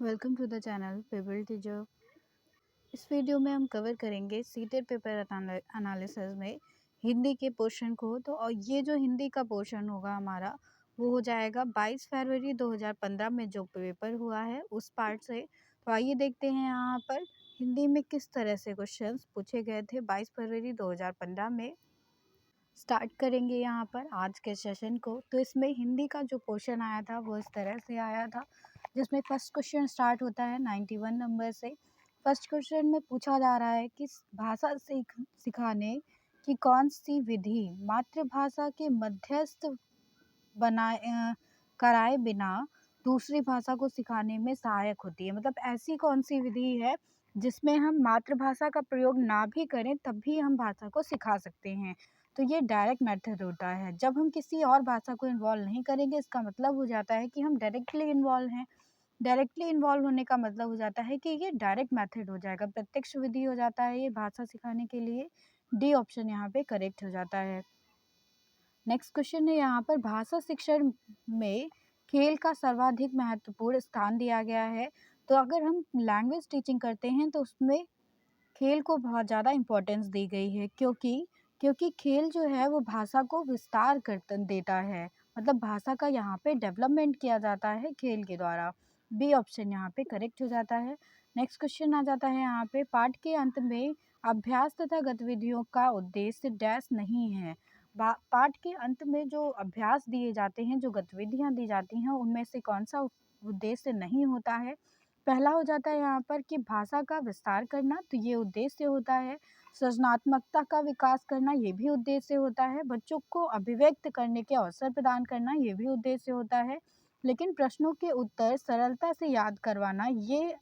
Welcome to the channel Pebble Teacher. इस video में हम कवर करेंगे सीटेट पेपर एनालिसिस में हिंदी के पोर्शन को। तो और ये जो हिंदी का पोर्शन होगा हमारा वो हो जाएगा 22 फरवरी 2015 में जो पेपर हुआ है उस पार्ट से। तो आइए देखते हैं यहाँ पर हिंदी में किस तरह से क्वेश्चंस पूछे गए थे 22 फरवरी 2015 में। स्टार्ट करेंगे यहाँ पर आज के सेशन को। तो इसमें हिंदी का जो पोर्शन आया था वो इस तरह से आया था, जिसमें फर्स्ट क्वेश्चन स्टार्ट होता है 91 नंबर से। फर्स्ट क्वेश्चन में पूछा जा रहा है कि भाषा सिखाने की कौन सी विधि मातृभाषा के मध्यस्थ बनाए कराए बिना दूसरी भाषा को सिखाने में सहायक होती है। मतलब ऐसी कौन सी विधि है जिसमें हम मातृभाषा का प्रयोग ना भी करें तब भी हम भाषा को सिखा सकते हैं। तो ये डायरेक्ट मेथड होता है। जब हम किसी और भाषा को इन्वॉल्व नहीं करेंगे इसका मतलब हो जाता है कि हम डायरेक्टली इन्वॉल्व हैं। डायरेक्टली इन्वॉल्व होने का मतलब हो जाता है कि ये डायरेक्ट मेथड हो जाएगा, प्रत्यक्ष विधि हो जाता है ये भाषा सिखाने के लिए। डी ऑप्शन यहाँ पे करेक्ट हो जाता है। नेक्स्ट क्वेश्चन है यहाँ पर भाषा शिक्षण में खेल का सर्वाधिक महत्वपूर्ण स्थान दिया गया है। तो अगर हम लैंग्वेज टीचिंग करते हैं तो उसमें खेल को बहुत ज़्यादा इम्पोर्टेंस दी गई है, क्योंकि खेल जो है वो भाषा को विस्तार कर देता है। मतलब भाषा का यहाँ पे डेवलपमेंट किया जाता है खेल के द्वारा। बी ऑप्शन यहाँ पे करेक्ट हो जाता है। नेक्स्ट क्वेश्चन आ जाता है यहाँ पे पाठ के अंत में अभ्यास तथा गतिविधियों का उद्देश्य डैश नहीं है। पाठ के अंत में जो अभ्यास दिए जाते हैं, जो गतिविधियाँ दी जाती हैं, उनमें से कौन सा उद्देश्य नहीं होता है। पहला हो जाता है यहाँ पर कि भाषा का विस्तार करना, तो ये उद्देश्य होता है। सृजनात्मकता का विकास करना, ये भी उद्देश्य होता है। बच्चों को अभिव्यक्त करने के अवसर प्रदान करना, ये भी उद्देश्य होता है। लेकिन प्रश्नों के उत्तर सरलता से याद करवाना, ये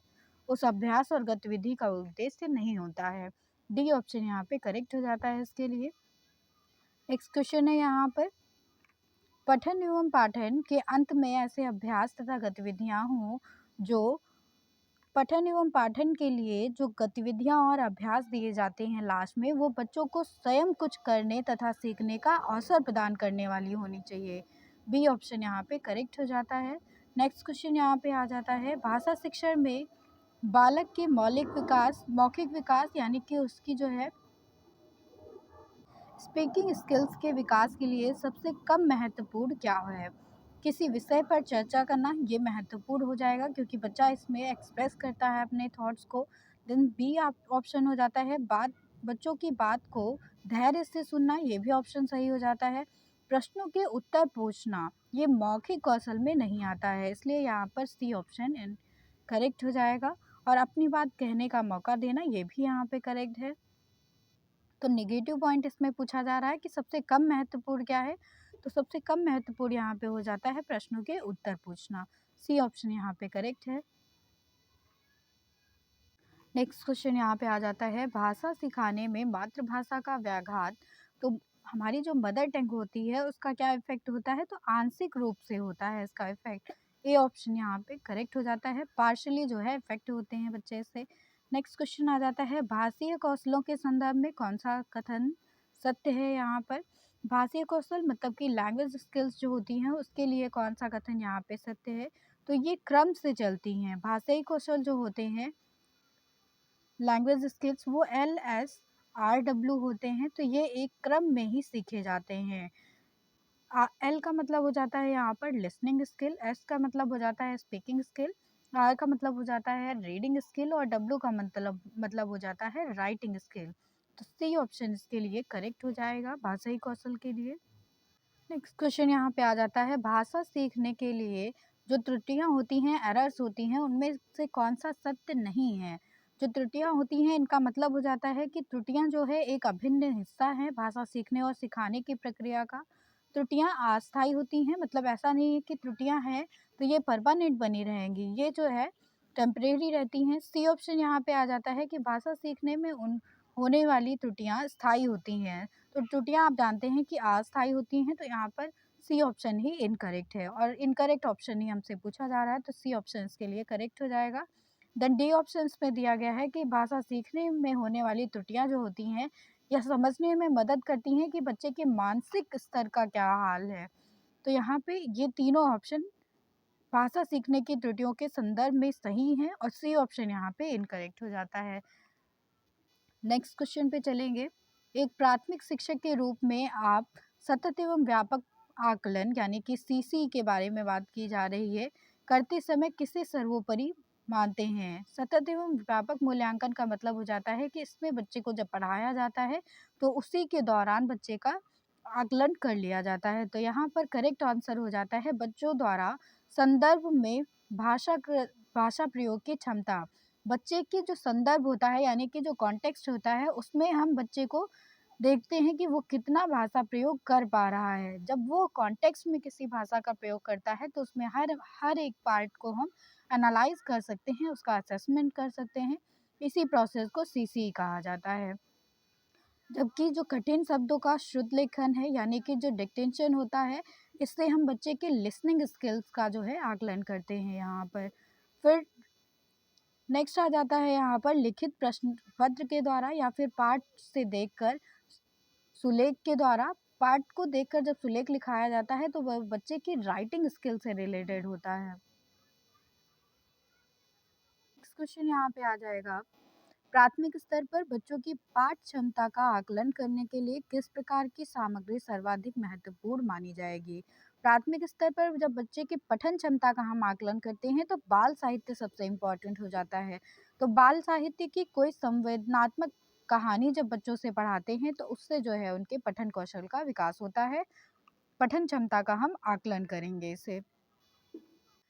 उस अभ्यास और गतिविधि का उद्देश्य नहीं होता है। डी ऑप्शन यहाँ पे करेक्ट हो जाता है इसके लिए। नेक्स्ट क्वेश्चन है यहाँ पर पठन एवं पाठन के अंत में ऐसे अभ्यास तथा गतिविधियां हों जो पठन एवं पाठन के लिए जो गतिविधियां और अभ्यास दिए जाते हैं लास्ट में, वो बच्चों को स्वयं कुछ करने तथा सीखने का अवसर प्रदान करने वाली होनी चाहिए। बी ऑप्शन यहाँ पे करेक्ट हो जाता है। नेक्स्ट क्वेश्चन यहाँ पे आ जाता है भाषा शिक्षण में बालक के मौखिक विकास यानी कि उसकी जो है स्पीकिंग स्किल्स के विकास के लिए सबसे कम महत्वपूर्ण क्या है। किसी विषय पर चर्चा करना, ये महत्वपूर्ण हो जाएगा क्योंकि बच्चा इसमें एक्सप्रेस करता है अपने थॉट्स को। देन बी ऑप्शन हो जाता है बच्चों की बात को धैर्य से सुनना, ये भी ऑप्शन सही हो जाता है। प्रश्नों के उत्तर पूछना, ये मौखिक कौशल में नहीं आता है, इसलिए यहाँ पर सी ऑप्शन करेक्ट हो जाएगा। और अपनी बात कहने का मौका देना, ये भी यहाँ पे करेक्ट है। तो नेगेटिव पॉइंट इसमें पूछा जा रहा है कि सबसे कम महत्वपूर्ण क्या है। तो सबसे कम महत्वपूर्ण यहाँ पे हो जाता है प्रश्नों के उत्तर पूछना। सी ऑप्शन यहाँ पे करेक्ट है। नेक्स्ट क्वेश्चन यहाँ पे आ जाता है भाषा सिखाने में मातृभाषा का व्याघात। तो हमारी जो मदर टंग होती है उसका क्या इफेक्ट होता है, तो आंशिक रूप से होता है इसका इफेक्ट। ए ऑप्शन यहाँ पे करेक्ट हो जाता है। पार्शली जो है इफेक्ट होते हैं बच्चे से। नेक्स्ट क्वेश्चन आ जाता है भाषीय कौशलों के संदर्भ में कौन सा कथन सत्य है। यहाँ पर भाषीय कौशल मतलब कि लैंग्वेज स्किल्स जो होती हैं उसके लिए कौन सा कथन यहाँ पे सत्य है। तो ये क्रम से चलती हैं। भाषाई कौशल जो होते हैं लैंग्वेज स्किल्स, वो LSRW होते हैं, तो ये एक क्रम में ही सीखे जाते हैं। एल का मतलब हो जाता है यहाँ पर लिसनिंग स्किल, एस का मतलब हो जाता है स्पीकिंग स्किल, आर का मतलब हो जाता है रीडिंग स्किल और डब्ल्यू का मतलब हो जाता है राइटिंग स्किल। तो सी ऑप्शन इसके लिए करेक्ट हो जाएगा भाषाई कौशल के लिए। नेक्स्ट क्वेश्चन यहाँ पे आ जाता है भाषा सीखने के लिए जो त्रुटियां होती हैं, एरर्स होती हैं, उनमें से कौन सा सत्य नहीं है। जो त्रुटियां होती हैं इनका मतलब हो जाता है कि त्रुटियां जो है एक अभिन्न हिस्सा है भाषा सीखने और सिखाने की प्रक्रिया का। त्रुटियां अस्थायी होती हैं, मतलब ऐसा नहीं है कि त्रुटियां हैं तो ये परमानेंट बनी रहेंगी, ये जो है टेम्परेरी रहती हैं। सी ऑप्शन यहाँ पे आ जाता है कि भाषा सीखने में उन होने वाली त्रुटियां स्थायी होती हैं। तो त्रुटियां आप जानते हैं कि अस्थायी होती हैं, तो यहाँ पर सी ऑप्शन ही इनकरेक्ट है और इनकरेक्ट ऑप्शन ही हमसे पूछा जा रहा है, तो सी ऑप्शन के लिए करेक्ट हो जाएगा। देन डी ऑप्शन में दिया गया है कि भाषा सीखने में होने वाली त्रुटियां जो होती हैं यह समझने में मदद करती हैं कि बच्चे के मानसिक स्तर का क्या हाल है। तो यहाँ पे ये तीनों ऑप्शन भाषा सीखने की त्रुटियों के संदर्भ में सही है और सी ऑप्शन यहाँ पे इनकरेक्ट हो जाता है। नेक्स्ट क्वेश्चन पे चलेंगे। एक प्राथमिक शिक्षक के रूप में आप सतत एवं व्यापक आकलन यानी कि सीसी के बारे में बात की जा रही है, करते समय किसे सर्वोपरि मानते हैं? सतत एवं व्यापक मूल्यांकन का मतलब हो जाता है कि इसमें बच्चे को जब पढ़ाया जाता है तो उसी के दौरान बच्चे का आकलन कर लिया जाता है। तो यहाँ पर करेक्ट आंसर हो जाता है बच्चों द्वारा संदर्भ में भाषा प्रयोग की क्षमता। बच्चे की जो संदर्भ होता है यानी कि जो कॉन्टेक्स्ट होता है उसमें हम बच्चे को देखते हैं कि वो कितना भाषा प्रयोग कर पा रहा है। जब वो कॉन्टेक्स्ट में किसी भाषा का प्रयोग करता है तो उसमें हर हर एक पार्ट को हम एनालाइज कर सकते हैं, उसका असेसमेंट कर सकते हैं। इसी प्रोसेस को सीसी कहा जाता है। जबकि जो कठिन शब्दों का शुद्ध लेखन है यानी कि जो डिक्टेशन होता है, इससे हम बच्चे के लिसनिंग स्किल्स का जो है आकलन करते हैं यहाँ पर। फिर नेक्स्ट आ जाता है यहाँ पर लिखित प्रश्न पत्र के द्वारा या फिर पाठ से देखकर सुलेख के द्वारा। पाठ को देखकर जब सुलेख लिखाया जाता है तो वह बच्चे की राइटिंग स्किल से रिलेटेड होता है। नेक्स्ट क्वेश्चन यहाँ पे आ जाएगा। प्राथमिक स्तर पर बच्चों की पाठ क्षमता का आकलन करने के लिए किस प्रकार की सामग्री सर्वाधिक महत्वपूर्ण मानी जाएगी? प्राथमिक स्तर पर जब बच्चे की पठन क्षमता का हम आकलन करते हैं तो बाल साहित्य सबसे इम्पोर्टेंट हो जाता है। तो बाल साहित्य की कोई संवेदनात्मक कहानी जब बच्चों से पढ़ाते हैं तो उससे जो है उनके पठन कौशल का विकास होता है। पठन क्षमता का हम आकलन करेंगे इसे।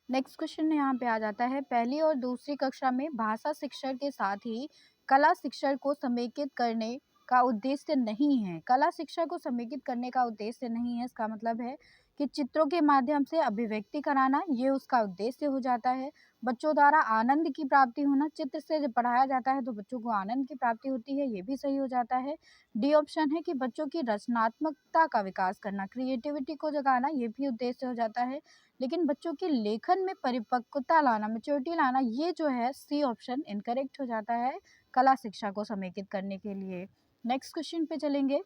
नेक्स्ट क्वेश्चन यहाँ पे आ जाता है। पहली और दूसरी कक्षा में भाषा शिक्षण के साथ ही कला शिक्षण को समेकित करने का उद्देश्य नहीं है। कला शिक्षा को समेकित करने का उद्देश्य नहीं है, इसका मतलब है कि चित्रों के माध्यम से अभिव्यक्ति कराना ये उसका उद्देश्य हो जाता है। बच्चों द्वारा आनंद की प्राप्ति होना, चित्र से जब पढ़ाया जाता है तो बच्चों को आनंद की प्राप्ति होती है, ये भी सही हो जाता है। डी ऑप्शन है कि बच्चों की रचनात्मकता का विकास करना, क्रिएटिविटी को जगाना, ये भी उद्देश्य हो जाता है। लेकिन बच्चों के लेखन में परिपक्वता लाना, मैच्योरिटी लाना, ये जो है सी ऑप्शन इनकरेक्ट हो जाता है कला शिक्षा को समेकित करने के लिए। नेक्स्ट क्वेश्चन पे चलेंगे।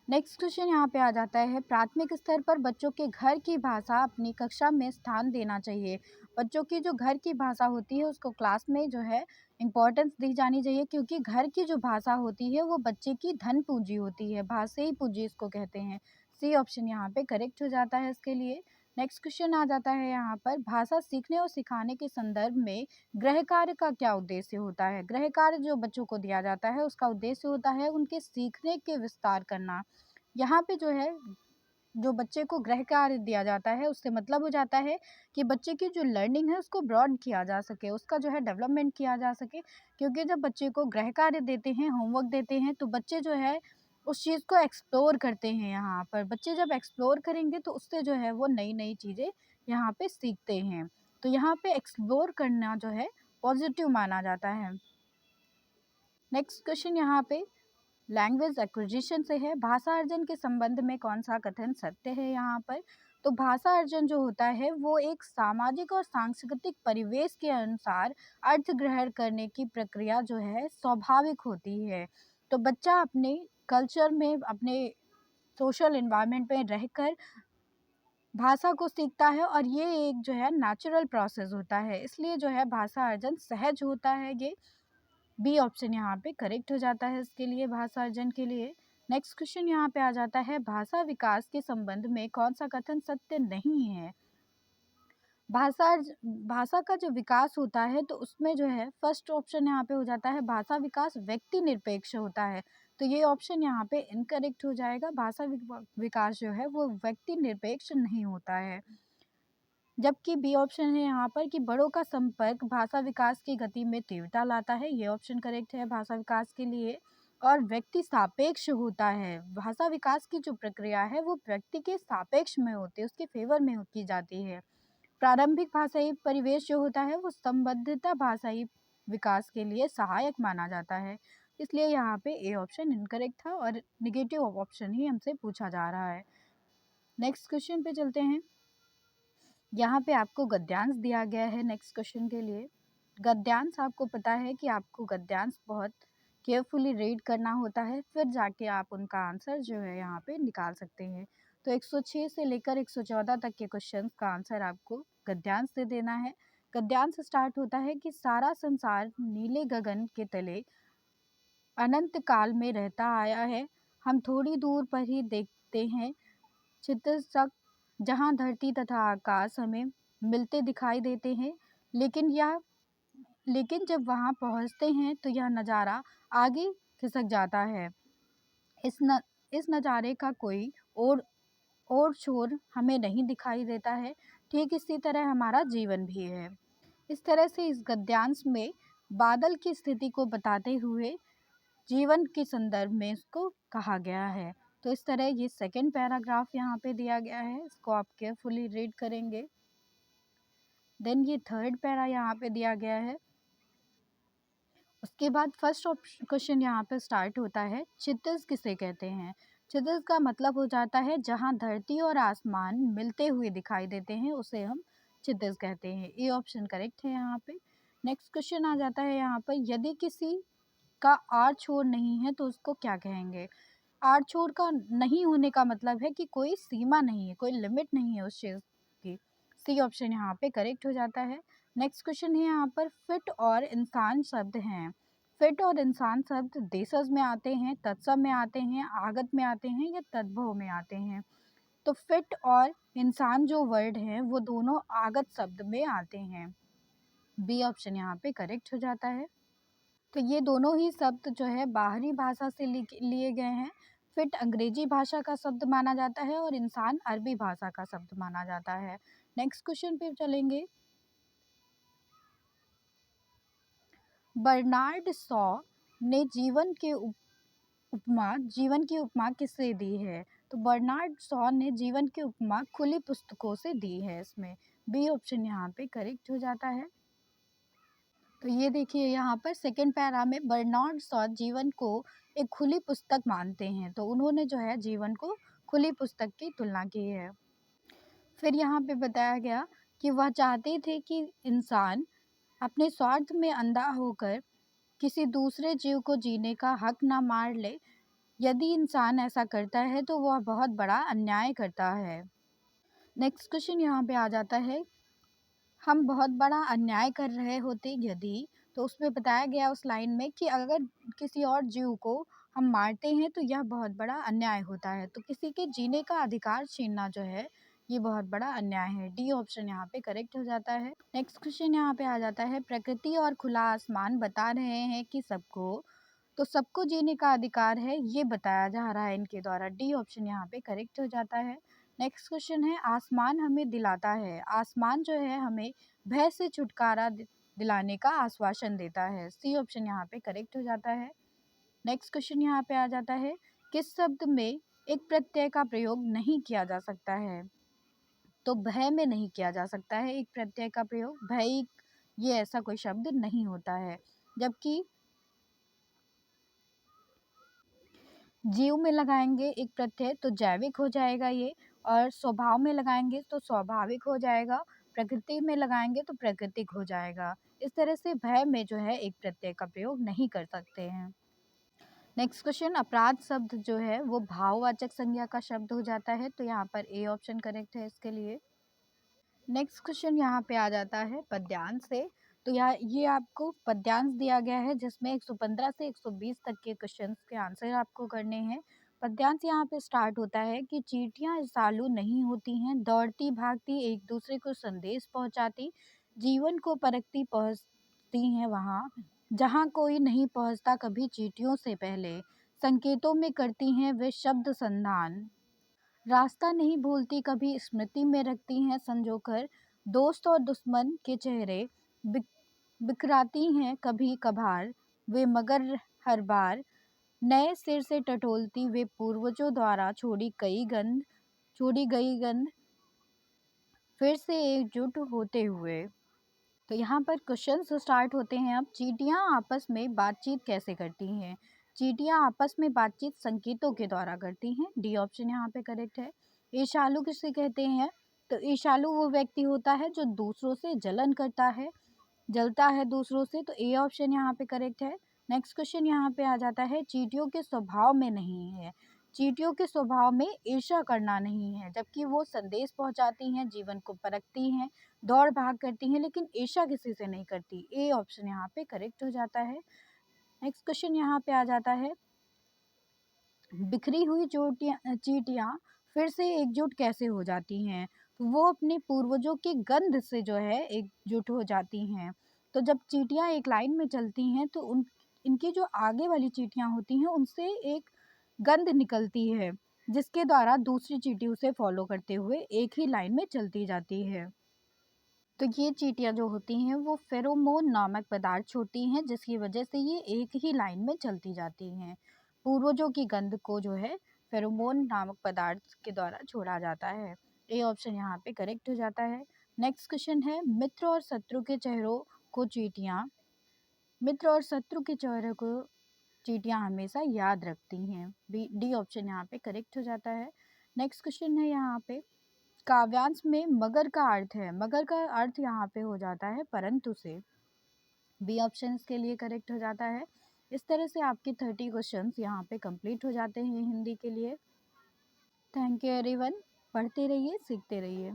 नेक्स्ट क्वेश्चन यहाँ पे आ जाता है। प्राथमिक स्तर पर बच्चों के घर की भाषा अपनी कक्षा में स्थान देना चाहिए। बच्चों की जो घर की भाषा होती है उसको क्लास में जो है इम्पोर्टेंस दी जानी चाहिए, क्योंकि घर की जो भाषा होती है वो बच्चे की धन पूंजी होती है, भाषाई पूंजी इसको कहते हैं। सी ऑप्शन यहाँ पे करेक्ट हो जाता है इसके लिए। नेक्स्ट क्वेश्चन आ जाता है यहाँ पर। भाषा सीखने और सिखाने के संदर्भ में गृह कार्य का क्या उद्देश्य होता है? गृह कार्य जो बच्चों को दिया जाता है उसका उद्देश्य होता है उनके सीखने के विस्तार करना। यहाँ पे जो है जो बच्चे को गृह कार्य दिया जाता है उससे मतलब हो जाता है कि बच्चे की जो लर्निंग है उसको ब्रॉड किया जा सके, उसका जो है डेवलपमेंट किया जा सके। क्योंकि जब बच्चे को गृह कार्य देते हैं, होमवर्क देते हैं, तो बच्चे जो है उस चीज़ को एक्सप्लोर करते हैं। यहाँ पर बच्चे जब एक्सप्लोर करेंगे तो उससे जो है वो नई नई चीज़ें यहाँ पे सीखते हैं। तो यहाँ पे एक्सप्लोर करना जो है पॉजिटिव माना जाता है। नेक्स्ट क्वेश्चन यहाँ पे लैंग्वेज एक्विजिशन से है। भाषा अर्जन के संबंध में कौन सा कथन सत्य है? यहाँ पर तो भाषा अर्जन जो होता है वो एक सामाजिक और सांस्कृतिक परिवेश के अनुसार अर्थ ग्रहण करने की प्रक्रिया जो है स्वाभाविक होती है। तो बच्चा अपने कल्चर में, अपने सोशल एनवायरनमेंट में रहकर भाषा को सीखता है और ये एक जो है नेचुरल प्रोसेस होता है, इसलिए जो है भाषा अर्जन सहज होता है। ये बी ऑप्शन यहाँ पे करेक्ट हो जाता है इसके लिए, भाषा अर्जन के लिए। नेक्स्ट क्वेश्चन यहाँ पे आ जाता है। भाषा विकास के संबंध में कौन सा कथन सत्य नहीं है? भाषा का जो विकास होता है तो उसमें जो है फर्स्ट ऑप्शन यहाँ पे हो जाता है भाषा विकास व्यक्ति निरपेक्ष होता है। तो ये ऑप्शन यहाँ पे इनकरेक्ट हो जाएगा। भाषा विकास जो है वो व्यक्ति निरपेक्ष नहीं होता है। जबकि बी ऑप्शन है यहाँ पर कि बड़ों का संपर्क भाषा विकास की गति में तीव्रता लाता है, ये ऑप्शन करेक्ट है भाषा विकास के लिए। और व्यक्ति सापेक्ष होता है। भाषा विकास की जो प्रक्रिया है वो व्यक्ति के सापेक्ष में होती है, उसके फेवर में की जाती है। प्रारंभिक भाषाई परिवेश जो होता है वो संबद्धता भाषाई विकास के लिए सहायक माना जाता है, इसलिए यहाँ पे ए ऑप्शन इनकरेक्ट था और निगेटिव ऑप्शन ही हमसे पूछा जा रहा है। नेक्स्ट क्वेश्चन पे चलते हैं। यहाँ पे आपको गद्यांश दिया गया है नेक्स्ट क्वेश्चन के लिए। गद्यांश आपको पता है कि आपको गद्यांश बहुत केयरफुली रीड करना होता है, फिर जाके आप उनका आंसर जो है यहाँ पे निकाल सकते हैं। तो 106 से लेकर 114 तक के क्वेश्चंस का आंसर आपको गद्यांश से देना है। गद्यांश स्टार्ट होता है कि सारा संसार नीले गगन के तले अनंत काल में रहता आया है। हम थोड़ी दूर पर ही देखते हैं चित्तसक, जहाँ धरती तथा आकाश हमें मिलते दिखाई देते हैं, लेकिन जब वहाँ पहुँचते हैं तो यह नज़ारा आगे खिसक जाता है। इस न इस नज़ारे का कोई और छोर हमें नहीं दिखाई देता है। ठीक इसी तरह हमारा जीवन भी है। इस तरह से इस गद्यांश में बादल की स्थिति को बताते हुए जीवन के संदर्भ में इसको कहा गया है। तो इस तरह ये सेकंड पैराग्राफ यहाँ पे दिया गया है, इसको आप केयरफुली रीड करेंगे। देन ये थर्ड पैरा यहाँ पे दिया गया है। उसके बाद फर्स्ट क्वेश्चन यहाँ पे स्टार्ट होता है, क्षितिज किसे कहते हैं। क्षितिज का मतलब हो जाता है जहाँ धरती और आसमान मिलते हुए दिखाई देते हैं, उसे हम क्षितिज कहते हैं। ये ऑप्शन करेक्ट है यहाँ पे। नेक्स्ट क्वेश्चन आ जाता है यहाँ पर, यदि किसी का आर छोर नहीं है तो उसको क्या कहेंगे। आर छोर का नहीं होने का मतलब है कि कोई सीमा नहीं है, कोई लिमिट नहीं है उस चीज़ की। सी ऑप्शन यहाँ पे करेक्ट हो जाता है। नेक्स्ट क्वेश्चन है यहाँ पर, फिट और इंसान शब्द हैं। फिट और इंसान शब्द देशज में आते हैं, तत्सम में आते हैं, आगत में आते हैं या तद्भव में आते हैं। तो फिट और इंसान जो वर्ड हैं वो दोनों आगत शब्द में आते हैं। बी ऑप्शन यहाँ पे करेक्ट हो जाता है। तो ये दोनों ही शब्द जो है बाहरी भाषा से लिए गए हैं। फिट अंग्रेजी भाषा का शब्द माना जाता है और इंसान अरबी भाषा का शब्द माना जाता है। नेक्स्ट क्वेश्चन पे चलेंगे। बर्नार्ड शॉ ने जीवन की उपमा किससे दी है। तो बर्नार्ड शॉ ने जीवन की उपमा खुली पुस्तकों से दी है। इसमें बी ऑप्शन यहाँ पे करेक्ट हो जाता है। तो ये देखिए यहाँ पर सेकंड पैरा में बर्नार्ड शॉ जीवन को एक खुली पुस्तक मानते हैं, तो उन्होंने जो है जीवन को खुली पुस्तक की तुलना की है। फिर यहाँ पे बताया गया कि वह चाहते थे कि इंसान अपने स्वार्थ में अंधा होकर किसी दूसरे जीव को जीने का हक ना मार ले। यदि इंसान ऐसा करता है तो वह बहुत बड़ा अन्याय करता है। नेक्स्ट क्वेश्चन यहाँ पे आ जाता है, हम बहुत बड़ा अन्याय कर रहे होते यदि, तो उसमें बताया गया उस लाइन में कि अगर किसी और जीव को हम मारते हैं तो यह बहुत बड़ा अन्याय होता है। तो किसी के जीने का अधिकार छीनना जो है ये बहुत बड़ा अन्याय है। डी ऑप्शन यहाँ पे करेक्ट हो जाता है। नेक्स्ट क्वेश्चन यहाँ पे आ जाता है, प्रकृति और खुला आसमान बता रहे हैं कि सबको जीने का अधिकार है, ये बताया जा रहा है इनके द्वारा। डी ऑप्शन यहाँ पे करेक्ट हो जाता है। नेक्स्ट क्वेश्चन है, आसमान हमें दिलाता है। आसमान जो है हमें भय से छुटकारा दिलाने का आश्वासन देता है। सी ऑप्शन यहाँ पे करेक्ट हो जाता है। नेक्स्ट क्वेश्चन यहाँ पे आ जाता है, किस शब्द में एक प्रत्यय का प्रयोग नहीं किया जा सकता है। तो भय में नहीं किया जा सकता है एक प्रत्यय का प्रयोग। भय ये ऐसा कोई शब्द नहीं होता है। जबकि जीव में लगाएंगे एक प्रत्यय तो जैविक हो जाएगा ये, और स्वभाव में लगाएंगे तो स्वाभाविक हो जाएगा, प्रकृति में लगाएंगे तो प्राकृतिक हो जाएगा। इस तरह से भय में जो है एक प्रत्यय का प्रयोग नहीं कर सकते हैं। नेक्स्ट क्वेश्चन, अपराध शब्द जो है वो भाववाचक संज्ञा का शब्द हो जाता है, तो यहाँ पर ए ऑप्शन करेक्ट है इसके लिए। नेक्स्ट क्वेश्चन यहाँ पे आ जाता है पद्यांश से। तो ये आपको पद्यांश दिया गया है जिसमें 115 से 120 तक के क्वेश्चंस के आंसर आपको करने हैं। पद्यांश यहाँ पे स्टार्ट होता है कि चींटियां ईर्ष्यालु नहीं होती हैं, दौड़ती भागती एक दूसरे को संदेश पहुंचाती, जीवन को परखती पहुंचती हैं वहाँ जहाँ कोई नहीं पहुंचता कभी चींटियों से पहले, संकेतों में करती हैं वे शब्द संधान, रास्ता नहीं भूलती कभी स्मृति में रखती हैं संजोकर, दोस्त और दुश्मन के चेहरे बिखराती हैं कभी कभार वे, मगर हर बार नए सिर से टटोलती वे पूर्वजों द्वारा छोड़ी गई गंध फिर से एकजुट होते हुए। तो यहाँ पर क्वेश्चन स्टार्ट होते हैं। अब चींटियाँ आपस में बातचीत कैसे करती हैं। चींटियाँ आपस में बातचीत संकेतों के द्वारा करती हैं। डी ऑप्शन यहाँ पे करेक्ट है। ईर्ष्यालु किसे कहते हैं। तो ईर्ष्यालु वो व्यक्ति होता है जो दूसरों से जलन करता है, जलता है दूसरों से। तो ए ऑप्शन यहाँ पे करेक्ट है। नेक्स्ट क्वेश्चन यहाँ पे आ जाता है, चींटियों के स्वभाव में नहीं है। चींटियों के स्वभाव में ईर्ष्या करना नहीं है, जबकि वो संदेश पहुंचाती हैं, जीवन को परखती हैं, दौड़ भाग करती हैं, लेकिन ईर्ष्या किसी से नहीं करती। ए ऑप्शन यहाँ पे करेक्ट हो जाता है। नेक्स्ट क्वेश्चन यहाँ पे आ जाता है, बिखरी हुई चींटियां फिर से एकजुट कैसे हो जाती हैं? तो वो अपने पूर्वजों की गंध से जो है एकजुट हो जाती हैं। तो जब चींटियां एक लाइन में चलती हैं तो उन इनकी जो आगे वाली चींटियां होती हैं उनसे एक गंध निकलती है, जिसके द्वारा दूसरी चींटी उसे फॉलो करते हुए एक ही लाइन में चलती जाती है। तो ये चींटियां जो होती हैं वो फेरोमोन नामक पदार्थ छोड़ती हैं, जिसकी वजह से ये एक ही लाइन में चलती जाती हैं। पूर्वजों की गंध को जो है फेरोमोन नामक पदार्थ के द्वारा छोड़ा जाता है। ये ऑप्शन यहाँ पे करेक्ट हो जाता है। नेक्स्ट क्वेश्चन है, मित्र और शत्रु के चेहरों को चींटियां मित्र और शत्रु के चेहरे को चींटियां हमेशा याद रखती हैं। डी ऑप्शन यहाँ पे करेक्ट हो जाता है। नेक्स्ट क्वेश्चन है यहाँ पे, काव्यांश में मगर का अर्थ है, मगर का अर्थ यहाँ पे हो जाता है परंतु से। बी ऑप्शन इसके लिए करेक्ट हो जाता है। इस तरह से आपके 30 क्वेश्चंस यहाँ पे कंप्लीट हो जाते हैं हिंदी के लिए। Thank you everyone. पढ़ते रहिए, सीखते रहिए।